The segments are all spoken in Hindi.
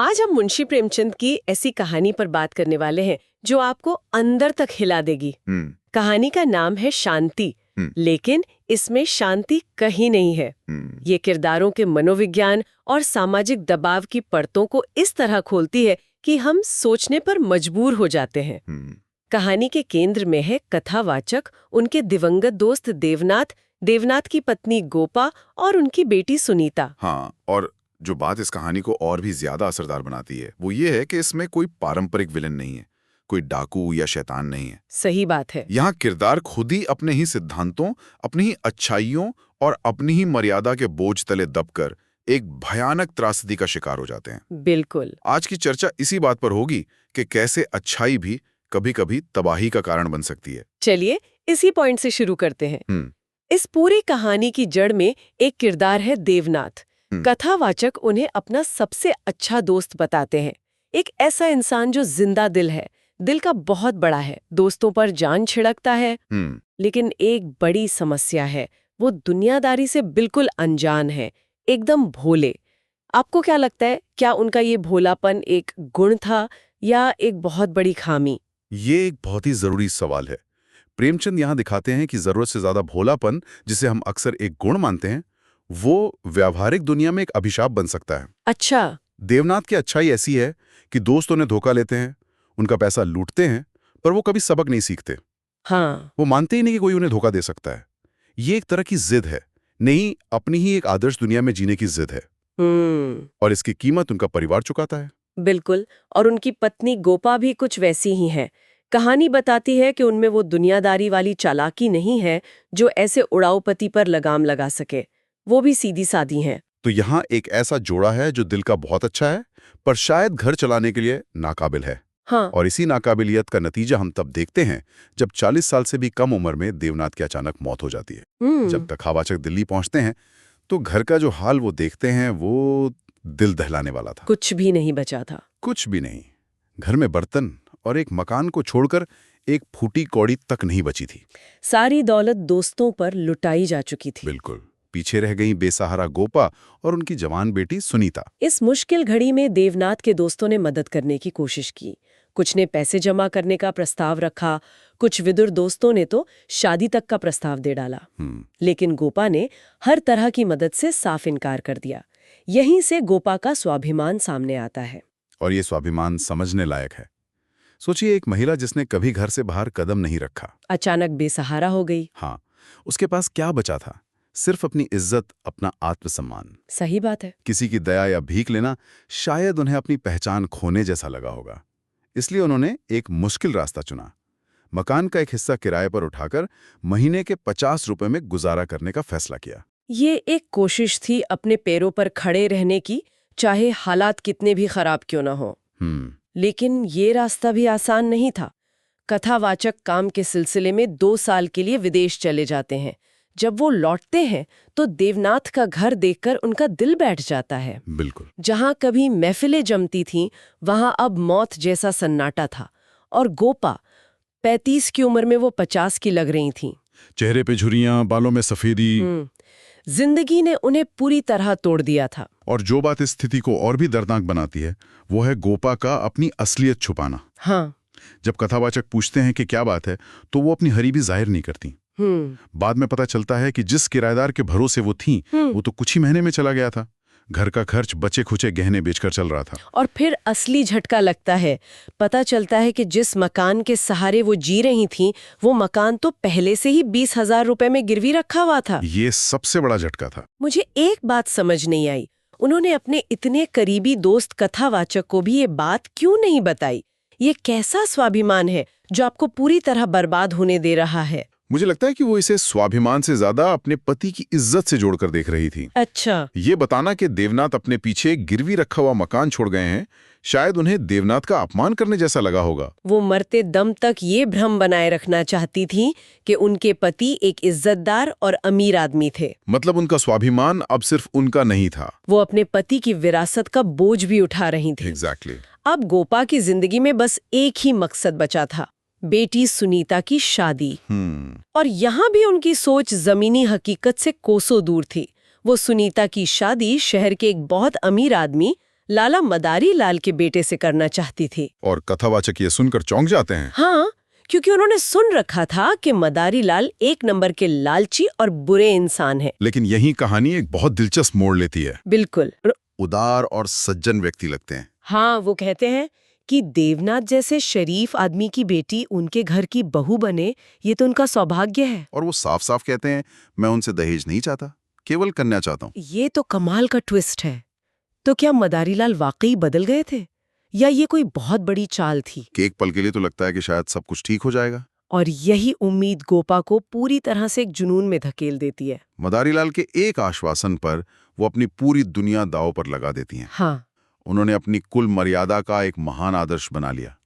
आज हम मुंशी प्रेमचंद की ऐसी कहानी पर बात करने वाले हैं जो आपको अंदर तक हिला देगी। कहानी का नाम है शांति, लेकिन इसमें शांति कहीं नहीं है। ये किरदारों के मनोविज्ञान और सामाजिक दबाव की परतों को इस तरह खोलती है कि हम सोचने पर मजबूर हो जाते हैं। कहानी के केंद्र में है कथावाचक, उनके दिवंगत दोस्त देवनाथ, देवनाथ की पत्नी गोपा और उनकी बेटी सुनीता। हाँ, और जो बात इस कहानी को और भी ज्यादा असरदार बनाती है वो ये है कि इसमें कोई पारंपरिक विलन नहीं है, कोई डाकू या शैतान नहीं है। सही बात है। यहाँ किरदार खुद ही अपने ही सिद्धांतों, अपनी ही अच्छाइयों और अपनी ही मर्यादा के बोझ तले दबकर एक भयानक त्रासदी का शिकार हो जाते हैं। बिल्कुल। आज की चर्चा इसी बात पर होगी कि कैसे अच्छाई भी कभी-कभी तबाही का कारण बन सकती है। चलिए इसी पॉइंट से शुरू करते हैं। इस पूरी कहानी की जड़ में एक किरदार है देवनाथ। कथावाचक उन्हें अपना सबसे अच्छा दोस्त बताते हैं, एक ऐसा इंसान जो जिंदा दिल है, दिल का बहुत बड़ा है, दोस्तों पर जान छिड़कता है। लेकिन एक बड़ी समस्या है, वो दुनियादारी से बिल्कुल अनजान है, एकदम भोले। आपको क्या लगता है, क्या उनका ये भोलापन एक गुण था या एक बहुत बड़ी खामी? ये एक बहुत ही जरूरी सवाल है। प्रेमचंद यहाँ दिखाते हैं कि जरूरत से ज्यादा भोलापन, जिसे हम अक्सर एक गुण मानते हैं, वो व्यावहारिक दुनिया में एक अभिशाप बन सकता है। अच्छा। देवनाथ की अच्छाई ऐसी है कि दोस्त उन्हें धोखा लेते हैं, उनका पैसा लूटते हैं, पर वो कभी सबक नहीं सीखते। हाँ। वो मानते ही नहीं कि कोई उन्हें धोखा दे सकता है। ये एक तरह की जिद है, नहीं अपनी ही एक आदर्श दुनिया में जीने की जिद है। और इसकी कीमत उनका परिवार चुकाता है। बिल्कुल। और उनकी पत्नी गोपा भी कुछ वैसी ही है। कहानी बताती है कि उनमें वो दुनियादारी वाली चालाकी नहीं है जो ऐसे उड़ाऊपति पर लगाम लगा सके, वो भी सीधी सादी हैं। तो यहाँ एक ऐसा जोड़ा है जो दिल का बहुत अच्छा है, पर शायद घर चलाने के लिए नाकाबिल है। हाँ। और इसी नाकाबिलियत का नतीजा हम तब देखते हैं जब 40 साल से भी कम उम्र में देवनाथ की अचानक मौत हो जाती है। जब कथावाचक दिल्ली पहुंचते हैं तो घर का जो हाल वो देखते हैं वो दिल दहलाने वाला था। कुछ भी नहीं बचा था। कुछ भी नहीं। घर में बर्तन और एक मकान को छोड़कर एक फूटी कौड़ी तक नहीं बची थी। सारी दौलत दोस्तों पर लुटाई जा चुकी थी। बिल्कुल। पीछे रह गई बेसहारा गोपा और उनकी जवान बेटी सुनीता। इस मुश्किल घड़ी में देवनाथ के दोस्तों ने मदद करने की कोशिश की। कुछ ने पैसे जमा करने का प्रस्ताव रखा, कुछ विदुर दोस्तों ने तो शादी तक का प्रस्ताव दे डाला। लेकिन गोपा ने हर तरह की मदद से साफ इनकार कर दिया। यहीं से गोपा का स्वाभिमान सामने आता है। और ये स्वाभिमान समझने लायक है। सोचिए, एक महिला जिसने कभी घर से बाहर कदम नहीं रखा, अचानक बेसहारा हो गई। हाँ, उसके पास क्या बचा था? सिर्फ अपनी इज्जत, अपना आत्मसम्मान। सही बात है। किसी की दया या भीख लेना शायद उन्हें अपनी पहचान खोने जैसा लगा होगा। इसलिए उन्होंने एक मुश्किल रास्ता चुना। मकान का एक हिस्सा किराए पर उठाकर महीने के 50 रुपए में गुजारा करने का फैसला किया। ये एक कोशिश थी अपने पैरों पर खड़े रहने की, चाहे हालात कितने भी खराब क्यों ना हो। लेकिन ये रास्ता भी आसान नहीं था। कथावाचक काम के सिलसिले में 2 साल के लिए विदेश चले जाते हैं। जब वो लौटते हैं तो देवनाथ का घर देखकर उनका दिल बैठ जाता है। बिल्कुल। जहां कभी महफिलें जमती थीं, वहां अब मौत जैसा सन्नाटा था। और गोपा 35 की उम्र में वो 50 की लग रही थीं। चेहरे पे झुर्रियां, बालों में सफेदी। जिंदगी ने उन्हें पूरी तरह तोड़ दिया था। और जो बात इस स्थिति को और भी दर्दनाक बनाती है वो है गोपा का अपनी असलियत छुपाना। हाँ। जब कथावाचक पूछते हैं कि क्या बात है, तो वो अपनी गरीबी जाहिर नहीं करती। बाद में पता चलता है कि जिस किराएदार के भरोसे वो थीं, वो तो कुछ ही महीने में चला गया था। घर का खर्च बचे खुचे गहने बेचकर चल रहा था। और फिर असली झटका लगता है। पता चलता है कि जिस मकान के सहारे वो जी रही थीं, वो मकान तो पहले से ही 20,000 रुपए में गिरवी रखा हुआ था। ये सबसे बड़ा झटका था। मुझे एक बात समझ नहीं आई, उन्होंने अपने इतने करीबी दोस्त कथावाचक को भी ये बात क्यों नहीं बताई? ये कैसा स्वाभिमान है जो आपको पूरी तरह बर्बाद होने दे रहा है? मुझे लगता है कि वो इसे स्वाभिमान से ज्यादा अपने पति की इज्जत से जोड़कर देख रही थी। अच्छा। ये बताना कि देवनाथ अपने पीछे गिरवी रखा हुआ मकान छोड़ गए हैं, शायद उन्हें देवनाथ का अपमान करने जैसा लगा होगा। वो मरते दम तक ये भ्रम बनाए रखना चाहती थी कि उनके पति एक इज्जतदार और अमीर आदमी थे। मतलब उनका स्वाभिमान अब सिर्फ उनका नहीं था, वो अपने पति की विरासत का बोझ भी उठा रही थी। एग्जैक्टली। अब गोपा की जिंदगी में बस एक ही मकसद बचा था, बेटी सुनीता की शादी। और यहाँ भी उनकी सोच जमीनी हकीकत से कोसों दूर थी। वो सुनीता की शादी शहर के एक बहुत अमीर आदमी लाला मदारी लाल के बेटे से करना चाहती थी। और कथावाचक ये सुनकर चौंक जाते हैं। हाँ, क्योंकि उन्होंने सुन रखा था कि मदारी लाल एक नंबर के लालची और बुरे इंसान है। लेकिन यही कहानी एक बहुत दिलचस्प मोड़ लेती है। बिल्कुल। उदार और सज्जन व्यक्ति लगते हैं। हाँ, वो कहते हैं कि देवनाथ जैसे शरीफ आदमी की बेटी उनके घर की बहू बने, ये तो उनका सौभाग्य है। और वो साफ साफ कहते हैं, मैं उनसे दहेज नहीं चाहता, केवल कन्या चाहता हूँ। ये तो कमाल का ट्विस्ट है। तो क्या मदारी लाल वाकई बदल गए थे, या ये कोई बहुत बड़ी चाल थी? कि एक पल के लिए तो लगता है कि शायद सब कुछ ठीक हो जाएगा। और यही उम्मीद गोपा को पूरी तरह से एक जुनून में धकेल देती है। मदारी लाल के एक आश्वासन पर वो अपनी पूरी दुनिया दांव पर लगा देती हैं। हाँ, उन्होंने अपनी कुल मर्यादा का एक महान आदर्श बना लिया।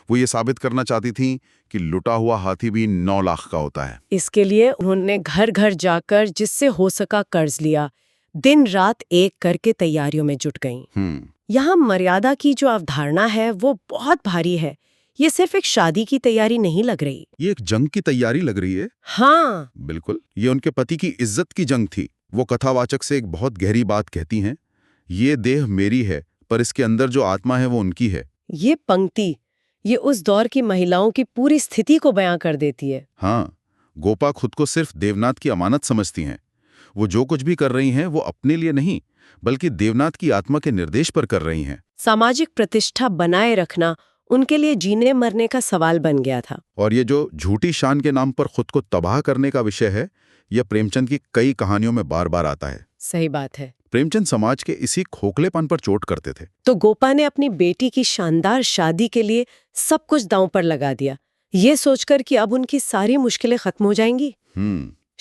वो ये साबित करना चाहती थीं कि लुटा हुआ हाथी भी 9 लाख का होता है। इसके लिए उन्होंने घर घर जाकर जिससे हो सका कर्ज लिया, दिन रात एक करके तैयारियों में जुट गईं। यहाँ मर्यादा की जो अवधारणा है वो बहुत भारी है। ये सिर्फ एक शादी की तैयारी नहीं लग रही, ये एक जंग की तैयारी लग रही है। हाँ, बिल्कुल, ये उनके पति की इज्जत की जंग थी। वो कथावाचक से एक बहुत गहरी बात कहती हैं, ये देह मेरी है पर इसके अंदर जो आत्मा है वो उनकी है। ये पंक्ति ये उस दौर की महिलाओं की पूरी स्थिति को बयां कर देती है। हाँ, गोपा खुद को सिर्फ देवनाथ की अमानत समझती हैं। वो जो कुछ भी कर रही हैं वो अपने लिए नहीं, बल्कि देवनाथ की आत्मा के निर्देश पर कर रही हैं। सामाजिक प्रतिष्ठा बनाए रखना उनके लिए जीने मरने का सवाल बन गया था। और ये जो झूठी शान के नाम पर खुद को तबाह करने का विषय है, यह प्रेमचंद की कई कहानियों में बार बार आता है। सही बात है। प्रेमचंद समाज के इसी खोखलेपन पर चोट करते थे। तो गोपा ने अपनी बेटी की शानदार शादी के लिए सब कुछ दांव पर लगा दिया, ये सोचकर कि अब उनकी सारी मुश्किलें खत्म हो जाएंगी।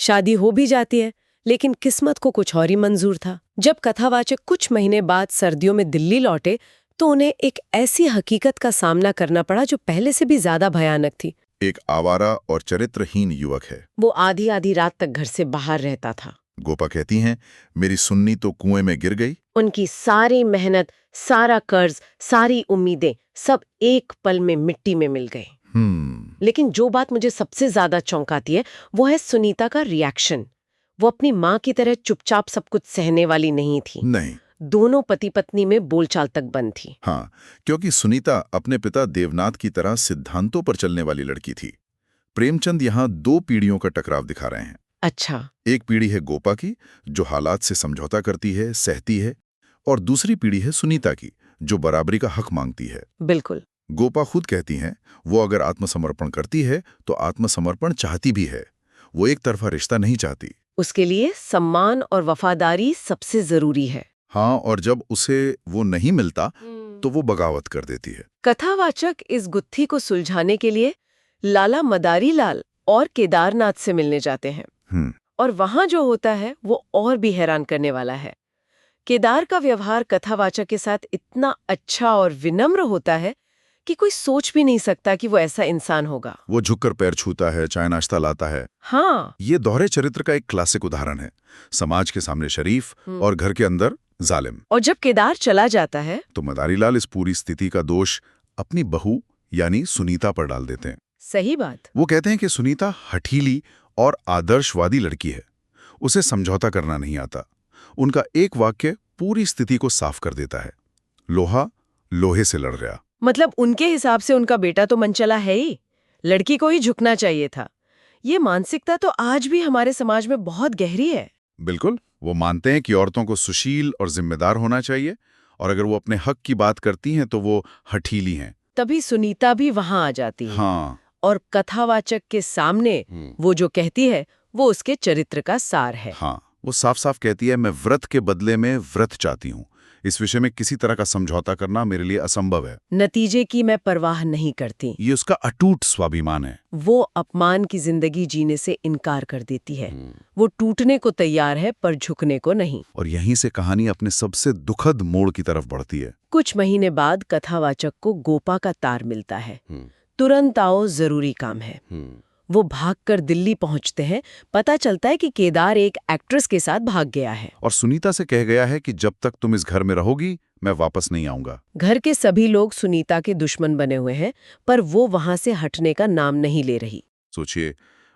शादी हो भी जाती है, लेकिन किस्मत को कुछ और ही मंजूर था। जब कथावाचक कुछ महीने बाद सर्दियों में दिल्ली लौटे तो उन्हें एक ऐसी हकीकत का सामना करना पड़ा जो पहले से भी ज्यादा भयानक थी। एक आवारा और चरित्रहीन युवक है। वो आधी आधी रात तक घर से बाहर रहता था। गोपा कहती हैं, मेरी सुन्नी तो कुएं में गिर गई। उनकी सारी मेहनत, सारा कर्ज, सारी उम्मीदें सब एक पल में मिट्टी में मिल गए। लेकिन जो बात मुझे सबसे ज्यादा चौंकाती है वो है सुनीता का रिएक्शन। वो अपनी माँ की तरह चुपचाप सब कुछ सहने वाली नहीं थी। नहीं, दोनों पति पत्नी में बोलचाल तक बंद थी। हाँ, क्योंकि सुनीता अपने पिता देवनाथ की तरह सिद्धांतों पर चलने वाली लड़की थी। प्रेमचंद यहाँ 2 पीढ़ियों का टकराव दिखा रहे हैं। अच्छा। एक पीढ़ी है गोपा की, जो हालात से समझौता करती है, सहती है, और दूसरी पीढ़ी है सुनीता की, जो बराबरी का हक मांगती है। बिल्कुल। गोपा खुद कहती हैं, वो अगर आत्मसमर्पण करती है तो आत्मसमर्पण चाहती भी है, वो एक तरफा रिश्ता नहीं चाहती। उसके लिए सम्मान और वफादारी सबसे जरूरी है। हाँ, और जब उसे वो नहीं मिलता तो वो बगावत कर देती है। कथावाचक इस गुत्थी को सुलझाने के लिए लाला मदारी लाल और केदारनाथ से मिलने जाते हैं। और वहां जो होता है वो और भी हैरान करने वाला है। केदार का व्यवहार कथावाचक के साथ इतना अच्छा और विनम्र होता है कि कोई सोच भी नहीं सकता कि वो ऐसा इंसान होगा। वो झुककर पैर छूता है, चाय नाश्ता लाता है। हाँ, ये दोहरे चरित्र का एक क्लासिक उदाहरण है। समाज के सामने शरीफ और घर के अंदर जालिम। और जब केदार चला जाता है तो मदारी लाल इस पूरी स्थिति का दोष अपनी बहू यानी सुनीता पर डाल देते हैं। सही बात। वो कहते हैं कि सुनीता हठीली और आदर्शवादी लड़की है, उसे समझौता करना नहीं आता। उनका एक वाक्य पूरी स्थिति को साफ कर देता है, लोहा लोहे से लड़ गया। मतलब उनके हिसाब से उनका बेटा तो मनचला है ही, लड़की को ही झुकना चाहिए था। ये मानसिकता तो आज भी हमारे समाज में बहुत गहरी है। बिल्कुल, वो मानते हैं कि औरतों को सुशील और जिम्मेदार होना चाहिए, और अगर वो अपने हक की बात करती हैं तो वो हठीली हैं। तभी सुनीता भी वहां आ जाती है। हाँ, और कथावाचक के सामने वो जो कहती है वो उसके चरित्र का सार है। हाँ, वो साफ साफ कहती है, मैं व्रत के बदले में व्रत चाहती हूँ। इस विषय में किसी तरह का समझौता करना मेरे लिए असंभव है। नतीजे की मैं परवाह नहीं करती। ये उसका अटूट स्वाभिमान है। वो अपमान की जिंदगी जीने से इनकार कर देती है। वो टूटने को तैयार है पर झुकने को नहीं। और यहीं से कहानी अपने सबसे दुखद मोड़ की तरफ बढ़ती है। कुछ महीने बाद कथावाचक को गोपा का तार मिलता है। तुरंत आओ, जरूरी काम है। वो भागकर दिल्ली पहुंचते हैं। पता चलता है कि केदार एक एक्ट्रेस के साथ भाग गया है और सुनीता से कह गया है कि जब तक तुम इस घर में रहोगी मैं वापस नहीं आऊंगा। घर के सभी लोग सुनीता के दुश्मन बने हुए हैं, पर वो वहां से हटने का नाम नहीं ले रही। सोचिए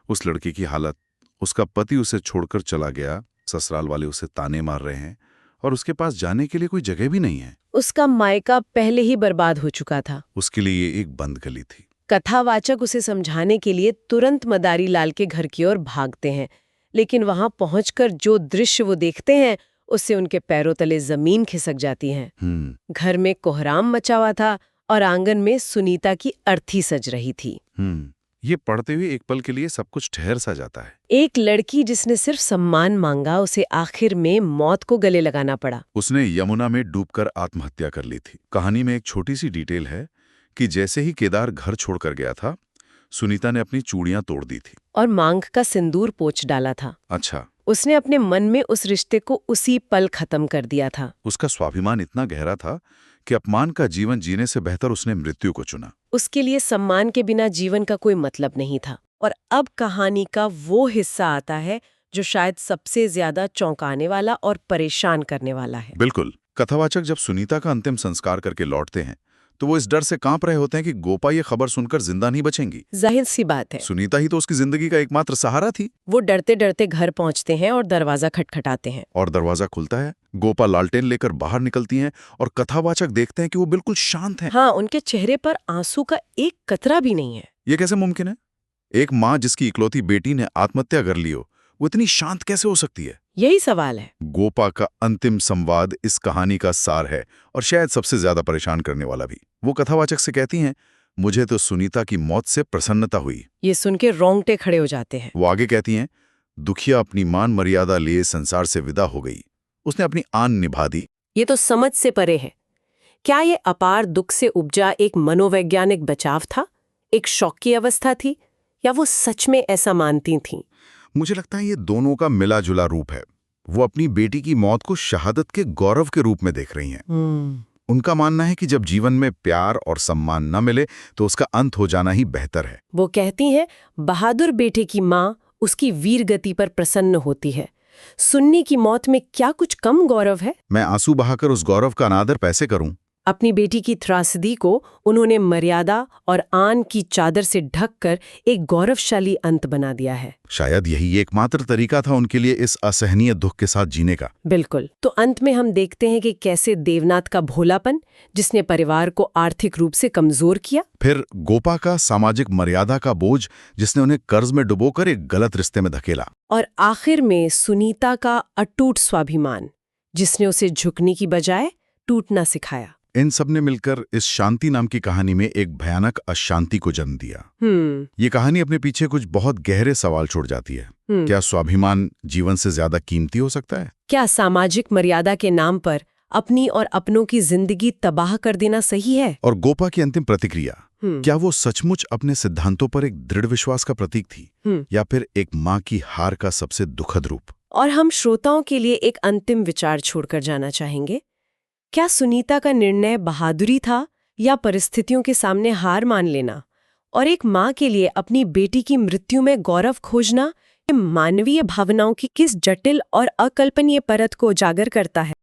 उस लड़की की हालत, उसका पति उसे छोड़कर चला गया, ससुराल वाले उसे ताने मार रहे हैं, और उसके पास जाने के लिए कोई जगह भी नहीं है। उसका मायका पहले ही बर्बाद हो चुका था। उसके लिए ये एक बंद गली थी। कथावाचक उसे समझाने के लिए तुरंत मदारी लाल के घर की ओर भागते हैं, लेकिन वहां पहुंचकर जो दृश्य वो देखते हैं उससे उनके पैरों तले जमीन खिसक जाती है। घर में कोहराम मचा हुआ था और आंगन में सुनीता की अर्थी सज रही थी। ये पढ़ते हुए एक पल के लिए सब कुछ ठहर सा जाता है। एक लड़की जिसने सिर्फ सम्मान मांगा, उसे आखिर में मौत को गले लगाना पड़ा। उसने यमुना में डूबकर आत्महत्या कर ली थी। कहानी में एक छोटी सी डिटेल है कि जैसे ही केदार घर छोड़कर गया था, सुनीता ने अपनी चूड़ियां तोड़ दी थी और मांग का सिंदूर पोंछ डाला था। अच्छा, उसने अपने मन में उस रिश्ते को उसी पल खत्म कर दिया था। उसका स्वाभिमान इतना गहरा था कि अपमान का जीवन जीने से बेहतर उसने मृत्यु को चुना। उसके लिए सम्मान के बिना जीवन का कोई मतलब नहीं था। और अब कहानी का वो हिस्सा आता है जो शायद सबसे ज्यादा चौंकाने वाला और परेशान करने वाला है। बिल्कुल। कथावाचक जब सुनीता का अंतिम संस्कार करके लौटते हैं तो वो इस डर से कांप रहे होते हैं कि गोपा ये खबर सुनकर जिंदा नहीं बचेंगी। जाहिर सी बात है, सुनीता ही तो उसकी जिंदगी का एकमात्र सहारा थी। वो डरते डरते घर पहुंचते हैं और दरवाजा खटखटाते हैं। और दरवाजा खुलता है। गोपा लालटेन लेकर बाहर निकलती हैं और कथावाचक देखते हैं कि वो बिल्कुल शांत हैं। हाँ, उनके चेहरे पर आंसू का एक कतरा भी नहीं है। ये कैसे मुमकिन है? एक माँ जिसकी इकलौती बेटी ने आत्महत्या कर ली हो, वो इतनी शांत कैसे हो सकती है? यही सवाल है। गोपा का अंतिम संवाद इस कहानी का सार है और शायद सबसे ज्यादा परेशान करने वाला भी। वो कथावाचक से कहती हैं, मुझे तो सुनीता की मौत से प्रसन्नता हुई। ये सुन के रोंगटे खड़े हो जाते हैं। वो आगे कहती हैं, दुखिया अपनी मान मर्यादा लिए संसार से विदा हो गई। उसने अपनी आन निभा दी। ये तो समझ से परे है। क्या ये अपार दुख से उपजा एक मनोवैज्ञानिक बचाव था, एक शौक की अवस्था थी, या वो सच में ऐसा मानती थीं? मुझे लगता है ये दोनों का मिला जुला रूप है। वो अपनी बेटी की मौत को शहादत के गौरव के रूप में देख रही हैं। उनका मानना है कि जब जीवन में प्यार और सम्मान न मिले तो उसका अंत हो जाना ही बेहतर है। वो कहती हैं, बहादुर बेटे की माँ उसकी वीर गति पर प्रसन्न होती है। सुन्नी की मौत में क्या कुछ कम गौरव है? मैं आंसू बहाकर उस गौरव का अनादर पैसे करूं? अपनी बेटी की त्रासदी को उन्होंने मर्यादा और आन की चादर से ढककर एक गौरवशाली अंत बना दिया है। शायद यही एकमात्र तरीका था उनके लिए इस असहनीय दुख के साथ जीने का। बिल्कुल। तो अंत में हम देखते हैं कि कैसे देवनाथ का भोलापन, जिसने परिवार को आर्थिक रूप से कमजोर किया, फिर गोपा का सामाजिक मर्यादा का बोझ, जिसने उन्हें कर्ज में डुबोकर एक गलत रिश्ते में धकेला, और आखिर में सुनीता का अटूट स्वाभिमान, जिसने उसे झुकने की बजाय टूटना सिखाया। इन सब ने मिलकर इस शांति नाम की कहानी में एक भयानक अशांति को जन्म दिया। ये कहानी अपने पीछे कुछ बहुत गहरे सवाल छोड़ जाती है। क्या स्वाभिमान जीवन से ज्यादा कीमती हो सकता है? क्या सामाजिक मर्यादा के नाम पर अपनी और अपनों की जिंदगी तबाह कर देना सही है? और गोपा की अंतिम प्रतिक्रिया, क्या वो सचमुच अपने सिद्धांतों पर एक दृढ़ विश्वास का प्रतीक थी, या फिर एक माँ की हार का सबसे दुखद रूप? और हम श्रोताओं के लिए एक अंतिम विचार छोड़कर जाना चाहेंगे। क्या सुनीता का निर्णय बहादुरी था, या परिस्थितियों के सामने हार मान लेना? और एक माँ के लिए अपनी बेटी की मृत्यु में गौरव खोजना मानवीय भावनाओं की किस जटिल और अकल्पनीय परत को उजागर करता है?